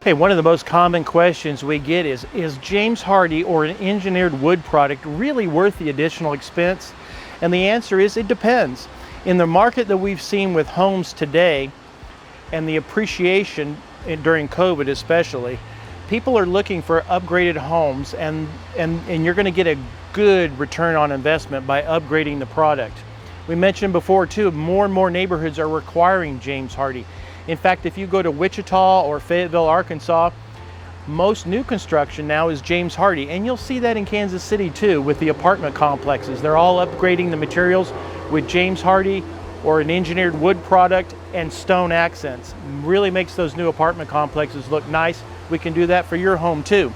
Okay, one of the most common questions we get is James Hardie or an engineered wood product really worth the additional expense? And the answer is it depends. In the market that we've seen with homes today and the appreciation during COVID especially, people are looking for upgraded homes and you're going to get a good return on investment by upgrading the product. We mentioned before too, more and more neighborhoods are requiring James Hardie. In fact, if you go to Wichita or Fayetteville, Arkansas, most new construction now is James Hardie, and you'll see that in Kansas City too with the apartment complexes. They're all upgrading the materials with James Hardie or an engineered wood product and stone accents. Really makes those new apartment complexes look nice. We can do that for your home too.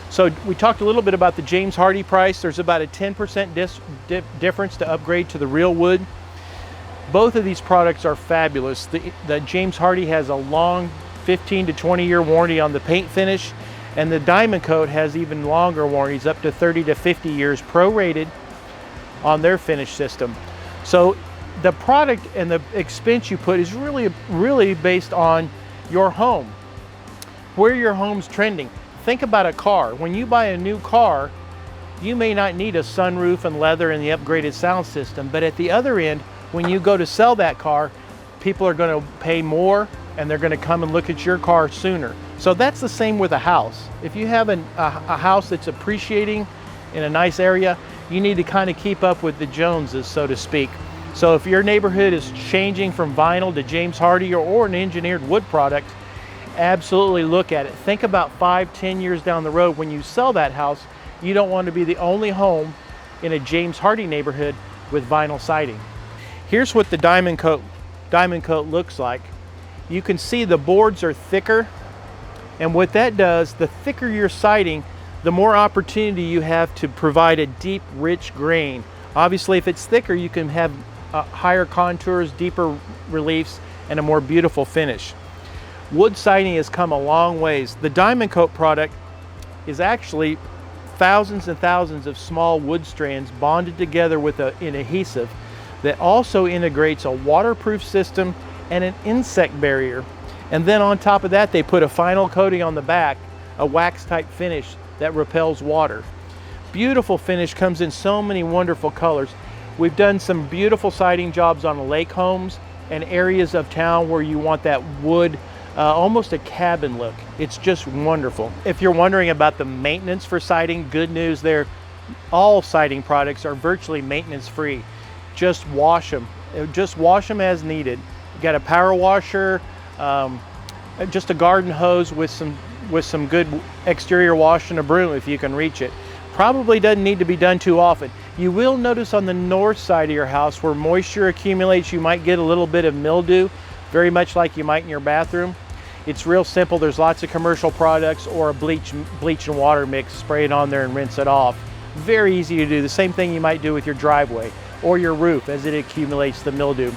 So we talked a little bit about the James Hardie price. There's about a 10% difference to upgrade to the real wood. Both of these products are fabulous. The James Hardie has a long 15 to 20 year warranty on the paint finish, and the Diamond Coat has even longer warranties, up to 30 to 50 years prorated on their finish system. So the product and the expense you put is really based on your home, where your home's trending. Think about a car. When you buy a new car, you may not need a sunroof and leather and the upgraded sound system, but at the other end, when you go to sell that car, people are going to pay more and they're going to come and look at your car sooner. So that's the same with a house. If you have a house that's appreciating in a nice area, you need to kind of keep up with the Joneses, so to speak. So if your neighborhood is changing from vinyl to James Hardie or an engineered wood product, absolutely look at it. Think about 5-10 years down the road when you sell that house, you don't want to be the only home in a James Hardie neighborhood with vinyl siding. Here's what the Diamond Coat looks like. You can see the boards are thicker, and what that does, the thicker your siding, the more opportunity you have to provide a deep, rich grain. Obviously, if it's thicker, you can have higher contours, deeper reliefs, and a more beautiful finish. Wood siding has come a long ways. The Diamond Coat product is actually thousands and thousands of small wood strands bonded together with an adhesive that also integrates a waterproof system and an insect barrier. And then on top of that, they put a final coating on the back, a wax type finish that repels water. Beautiful finish, comes in so many wonderful colors. We've done some beautiful siding jobs on lake homes and areas of town where you want that wood, almost a cabin look. It's just wonderful. If you're wondering about the maintenance for siding, good news there. All siding products are virtually maintenance free. Just wash them. Just wash them as needed. You got a power washer, just a garden hose with some good exterior wash and a broom if you can reach it. Probably doesn't need to be done too often. You will notice on the north side of your house where moisture accumulates, you might get a little bit of mildew, very much like you might in your bathroom. It's real simple. There's lots of commercial products or a bleach and water mix. Spray it on there and rinse it off. Very easy to do. The same thing you might do with your driveway or your roof as it accumulates the mildew.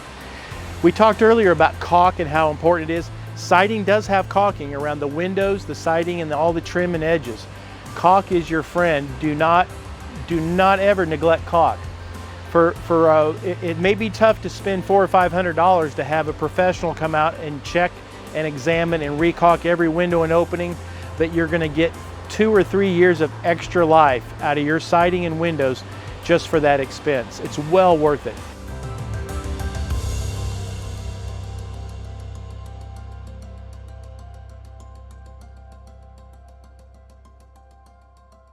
We talked earlier about caulk and how important it is. Siding does have caulking around the windows, the siding, and all the trim and edges. Caulk is your friend. Do not ever neglect caulk. It may be tough to spend $400 or $500 to have a professional come out and check and examine and recaulk every window and opening, but you're going to get 2 or 3 years of extra life out of your siding and windows just for that expense. It's well worth it.